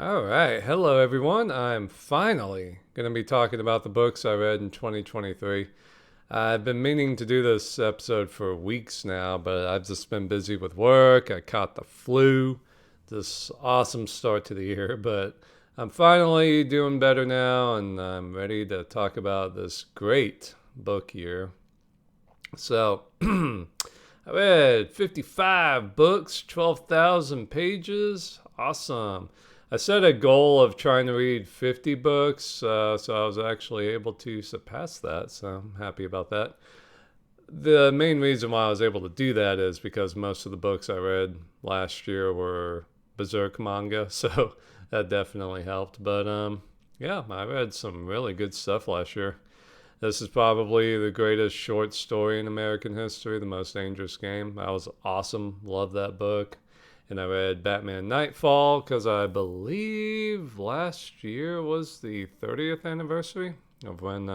All right. Hello, everyone. I'm finally going to be talking about the books I read in 2023. I've been meaning to do this episode for weeks now, but I've just been busy with work. I caught the flu. This awesome start to the year, but I'm finally doing better now, and I'm ready to talk about this great book year. So, I read 55 books, 12,000 pages. Awesome. I set a goal of trying to read 50 books, so I was actually able to surpass that. So I'm happy about that. The main reason why I was able to do that is because most of the books I read last year were Berserk manga, so that definitely helped. But yeah, I read some really good stuff last year. This is probably the greatest short story in American history, The Most Dangerous Game. That was awesome. Love that book. And I read Batman Nightfall because I believe last year was the 30th anniversary of when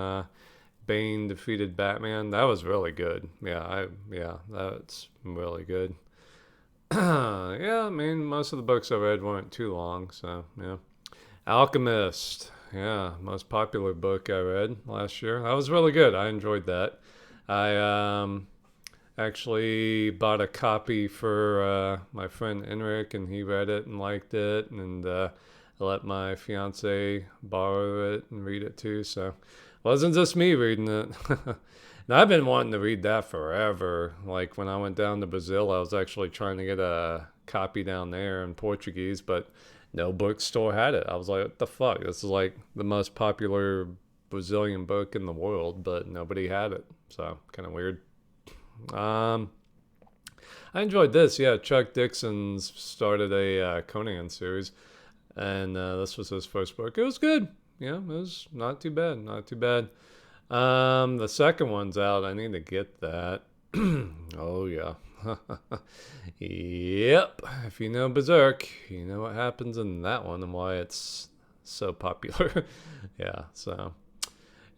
Bane defeated Batman. That was really good. Yeah, that's really good. Yeah, I mean, most of the books I read weren't too long, so yeah. Alchemist. Yeah, most popular book I read last year. That was really good. I enjoyed that. I actually bought a copy for my friend Enric, and he read it and liked it, and I let my fiance borrow it and read it too. So it wasn't just me reading it. And I've been wanting to read that forever. Like when I went down to Brazil, I was actually trying to get a copy down there in Portuguese, but no bookstore had it. I was like, what the fuck? This is like the most popular Brazilian book in the world, but nobody had it. So kind of weird. Um, I enjoyed this. Yeah, Chuck Dixon's started a Conan series, and this was his first book. It was good. Yeah, it was not too bad. Not too bad. The second one's out. I need to get that. Oh yeah. Yep. If you know Berserk, you know what happens in that one and why it's so popular. Yeah. So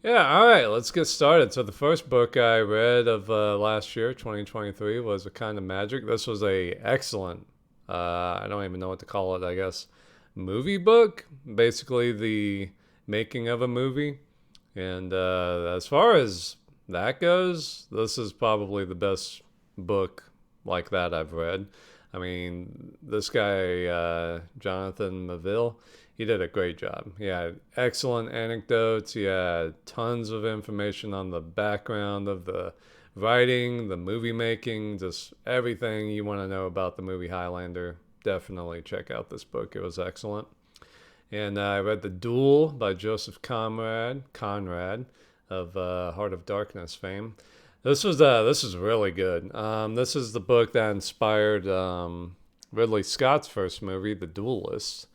yeah. All right. Let's get started. So the first book I read of last year, 2023, was A Kind of Magic. This was a excellent. I don't even know what to call it. I guess movie book. Basically the making of a movie. And as far as that goes, this is probably the best book like that I've read. I mean, this guy, Jonathan Maville, he did a great job. He had excellent anecdotes. He had tons of information on the background of the writing, the movie making, just everything you want to know about the movie Highlander. Definitely check out this book. It was excellent. And I read The Duel by Joseph Conrad of Heart of Darkness fame. This is really good. This is the book that inspired Ridley Scott's first movie, The Duelist,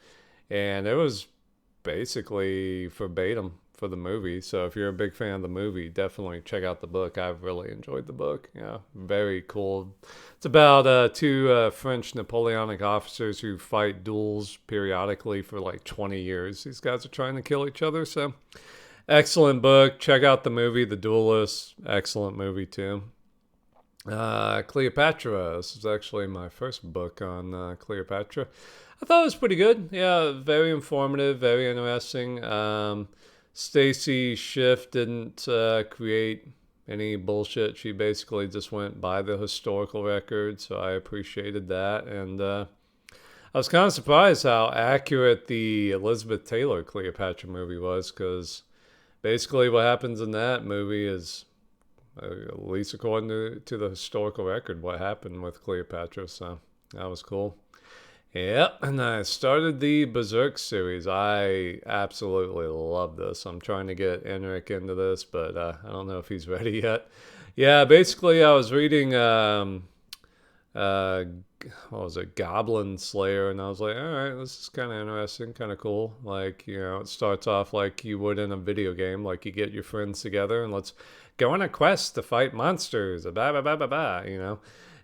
and it was basically verbatim for the movie. So if you're a big fan of the movie, definitely check out the book. I've really enjoyed the book. Yeah, very cool. It's about two French Napoleonic officers who fight duels periodically for like 20 years. These guys are trying to kill each other. So excellent book. Check out the movie, The Duelist. Excellent movie too. Cleopatra. This is actually my first book on Cleopatra. I thought it was pretty good. Yeah, very informative, very interesting. Stacy Schiff didn't create any bullshit. She basically just went by the historical record, so I appreciated that. And I was kind of surprised how accurate the Elizabeth Taylor Cleopatra movie was, because basically what happens in that movie is, at least according to the historical record, what happened with Cleopatra. So that was cool. Yep, and I started the Berserk series. I absolutely love this. I'm trying to get Enric into this, but I don't know if he's ready yet. Yeah, basically, I was reading, uh, what was it, Goblin Slayer, and I was like, all right, this is kind of interesting, kind of cool. Like, you know, it starts off like you would in a video game, like you get your friends together and let's go on a quest to fight monsters, blah, blah, blah, blah, blah, you know.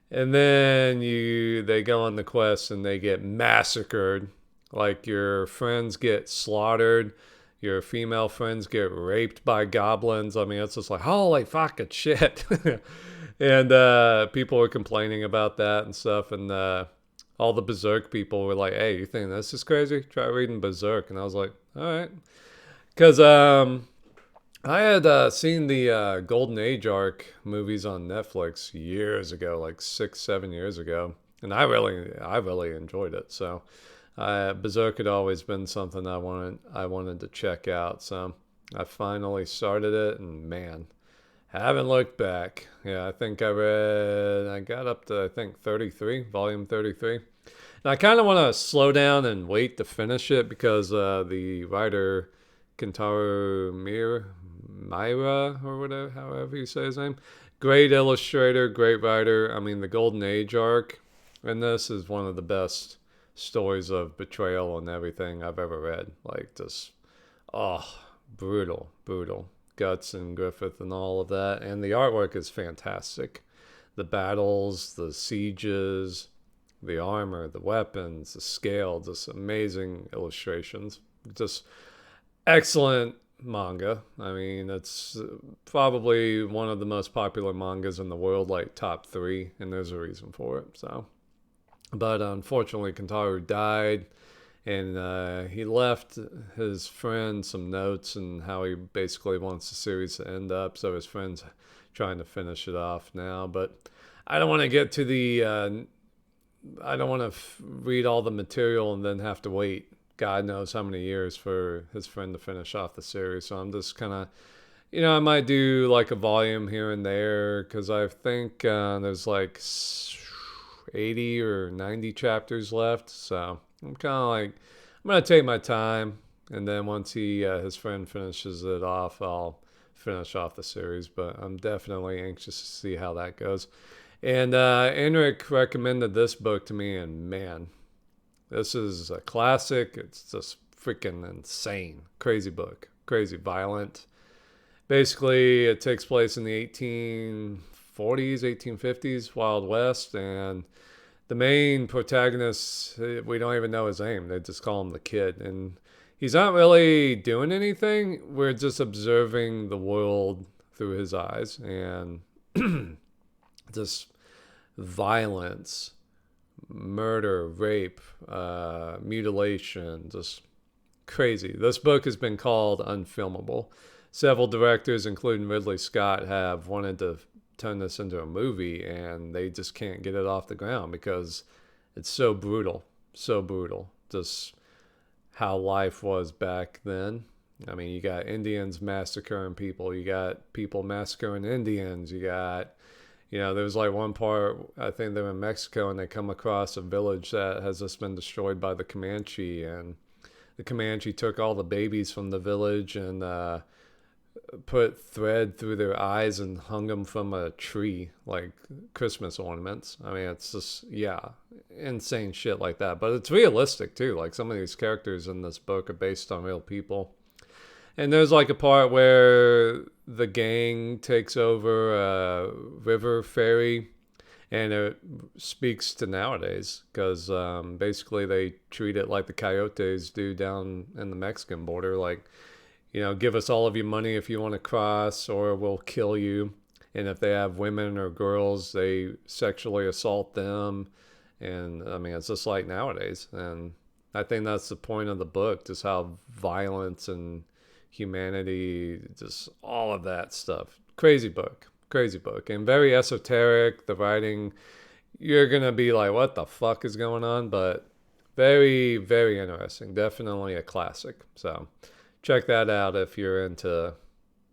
And then they go on the quest and they get massacred. Like your friends get slaughtered, your female friends get raped by goblins. I mean, it's just like holy fucking shit. And people were complaining about that and stuff. And all the Berserk people were like, "Hey, you think this is crazy? Try reading Berserk." And I was like, "All right," because I had seen the Golden Age arc movies on Netflix years ago, like 6, 7 years ago, and I really enjoyed it. So Berserk had always been something I wanted to check out. So I finally started it, and man, haven't looked back. Yeah, I got up to I think 33, volume 33. And I kind of want to slow down and wait to finish it because the writer Kentaro Miura or whatever, however you say his name, great illustrator, great writer. I mean, the Golden Age arc, and this is one of the best stories of betrayal and everything I've ever read. Like just, oh, brutal, brutal. Guts and Griffith and all of that, and the artwork is fantastic. The battles, the sieges, the armor, the weapons, the scale, just amazing illustrations. Just excellent manga. I mean, it's probably one of the most popular mangas in the world, like top three, and there's a reason for it. So, but unfortunately, Kentaro died, and he left his friend some notes and how he basically wants the series to end up. So his friend's trying to finish it off now, but I don't want to get to the I don't want to read all the material and then have to wait God knows how many years for his friend to finish off the series. So I'm just kind of, I might do like a volume here and there because I think there's like 80 or 90 chapters left. So I'm kind of like, I'm going to take my time. And then once his friend finishes it off, I'll finish off the series. But I'm definitely anxious to see how that goes. And Enric recommended this book to me, and man, this is a classic. It's just freaking insane. Crazy book. Crazy violent. Basically, it takes place in the 1840s, 1850s, Wild West, and the main protagonist, we don't even know his name. They just call him the Kid. And he's not really doing anything. We're just observing the world through his eyes. And just violence, murder, rape, mutilation, just crazy. This book has been called unfilmable. Several directors, including Ridley Scott, have wanted to turn this into a movie, and they just can't get it off the ground because it's so brutal, so brutal. Just how life was back then. I mean, you got Indians massacring people, you got people massacring Indians, you got, there was like one part, I think they're in Mexico, and they come across a village that has just been destroyed by the Comanche, and the Comanche took all the babies from the village and put thread through their eyes and hung them from a tree like Christmas ornaments. I mean, it's just, yeah, insane shit like that. But it's realistic too. Like some of these characters in this book are based on real people. And there's like a part where the gang takes over a river ferry, and it speaks to nowadays because basically they treat it like the coyotes do down in the Mexican border. Like, give us all of your money if you want to cross, or we'll kill you. And if they have women or girls, they sexually assault them. And I mean, it's just like nowadays. And I think that's the point of the book, just how violence and humanity, just all of that stuff. Crazy book, and very esoteric. The writing, you're gonna be like, what the fuck is going on? But very, very interesting. Definitely a classic. So check that out if you're into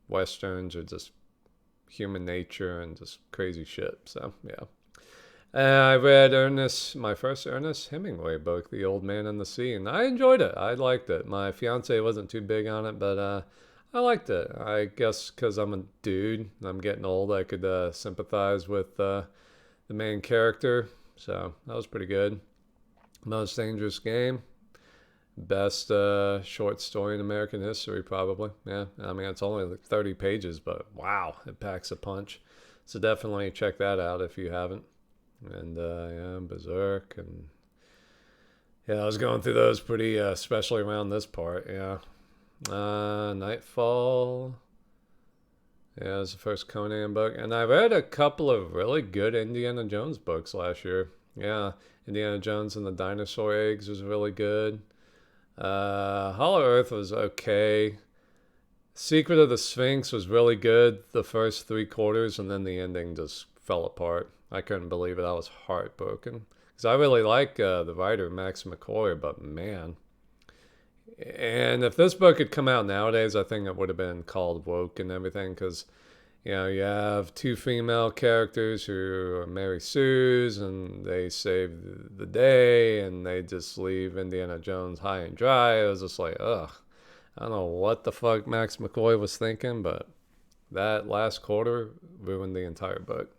westerns or just human nature and just crazy shit. So yeah. I read my first Ernest Hemingway book, The Old Man and the Sea, and I enjoyed it. I liked it. My fiance wasn't too big on it, but I liked it. I guess because I'm a dude, I'm getting old, I could sympathize with the main character. So that was pretty good. Most Dangerous Game. Best short story in American history, probably. Yeah, I mean, it's only like 30 pages, but wow, it packs a punch. So definitely check that out if you haven't. And yeah, Berserk, and yeah, I was going through those pretty, especially around this part. Yeah, Nightfall. Yeah, it was the first Conan book, and I read a couple of really good Indiana Jones books last year. Yeah, Indiana Jones and the Dinosaur Eggs was really good. Hollow Earth was okay. Secret of the Sphinx was really good the first three quarters, and then the ending just fell apart. I couldn't believe it. I was heartbroken because I really like the writer Max McCoy, but man. And if this book had come out nowadays, I think it would have been called woke and everything because you have two female characters who are Mary Sue's and they save the day and they just leave Indiana Jones high and dry. It was just like, ugh. I don't know what the fuck Max McCoy was thinking, but that last quarter ruined the entire book.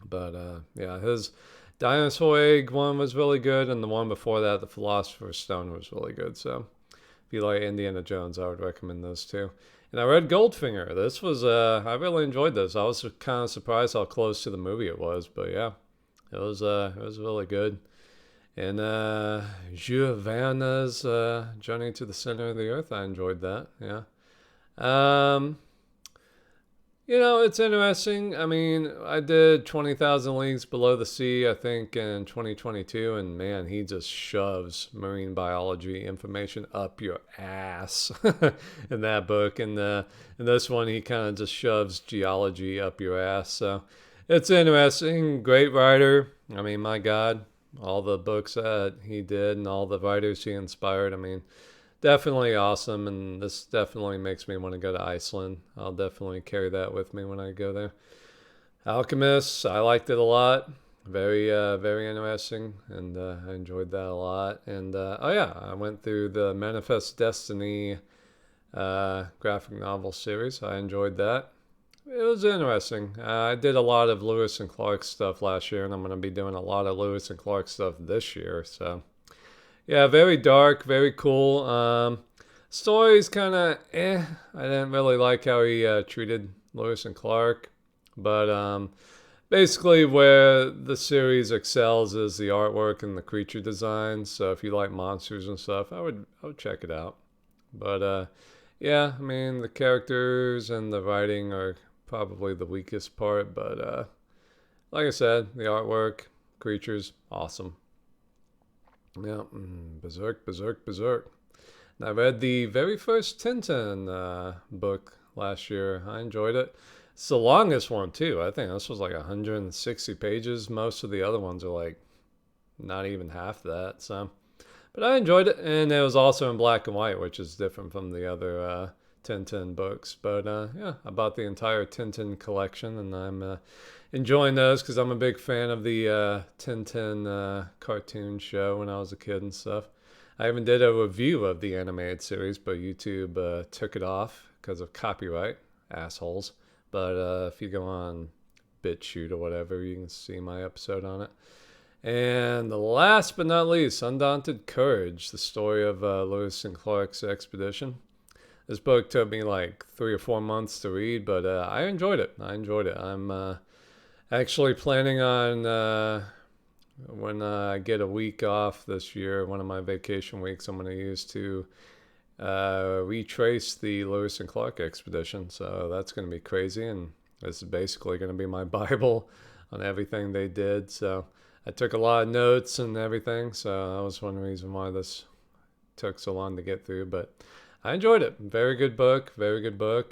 But yeah, his Dinosaur Egg one was really good, and the one before that, the Philosopher's Stone, was really good. So if you like Indiana Jones, I would recommend those two. And I read Goldfinger. This was I really enjoyed this. I was kind of surprised how close to the movie it was, but yeah, it was really good. And Jules Verne's Journey to the Center of the Earth, I enjoyed that. Yeah. Um, it's interesting. I mean, I did 20,000 Leagues Below the Sea, I think, in 2022, and man, he just shoves marine biology information up your ass in that book. And in this one, he kind of just shoves geology up your ass. So it's interesting. Great writer. I mean, my God, all the books that he did and all the writers he inspired. I mean, definitely awesome, and this definitely makes me want to go to Iceland. I'll definitely carry that with me when I go there. Alchemist, I liked it a lot. Very interesting, and I enjoyed that a lot. And oh yeah, I went through the Manifest Destiny graphic novel series. I enjoyed that. It was interesting. I did a lot of Lewis and Clark stuff last year, and I'm going to be doing a lot of Lewis and Clark stuff this year. So yeah, very dark, very cool. Story's kind of I didn't really like how he treated Lewis and Clark, but basically where the series excels is the artwork and the creature design. So if you like monsters and stuff, I would check it out. But yeah, I mean the characters and the writing are probably the weakest part, but like I said, the artwork, creatures, awesome. Yeah, Berserk, Berserk, Berserk. And I read the very first Tintin book last year. I enjoyed it. It's the longest one too. I think this was like 160 pages. Most of the other ones are like not even half that. So, but I enjoyed it, and it was also in black and white, which is different from the other Tintin books. But yeah, I bought the entire Tintin collection, and I'm enjoying those because I'm a big fan of the Tintin cartoon show when I was a kid and stuff. I even did a review of the animated series, but YouTube took it off because of copyright, assholes. But if you go on BitChute or whatever, you can see my episode on it. And the last but not least, Undaunted Courage, the story of Lewis and Clark's expedition. This book took me like 3 or 4 months to read, but I enjoyed it. I'm actually planning on when I get a week off this year, one of my vacation weeks, I'm going to use to retrace the Lewis and Clark expedition. So that's going to be crazy, and this is basically going to be my Bible on everything they did. So I took a lot of notes and everything, so that was one reason why this took so long to get through. But I enjoyed it. Very good book,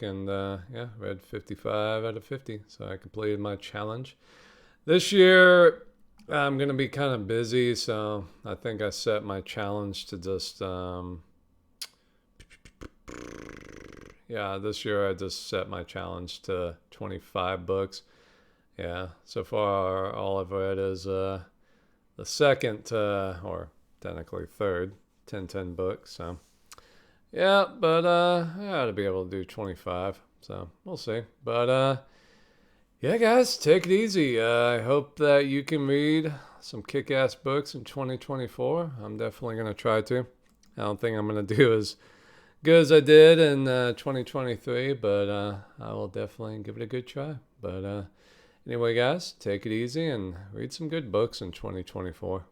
and yeah, read 55 out of 50, so I completed my challenge. This year, I'm going to be kind of busy, so I think I set my challenge to just, yeah, this year I just set my challenge to 25 books. Yeah, so far all I've read is the second, or technically third, 10 book, so yeah, but I ought to be able to do 25, so we'll see. But yeah, guys, take it easy. I hope that you can read some kick-ass books in 2024. I'm definitely going to try to. I don't think I'm going to do as good as I did in 2023, but I will definitely give it a good try. But anyway, guys, take it easy and read some good books in 2024.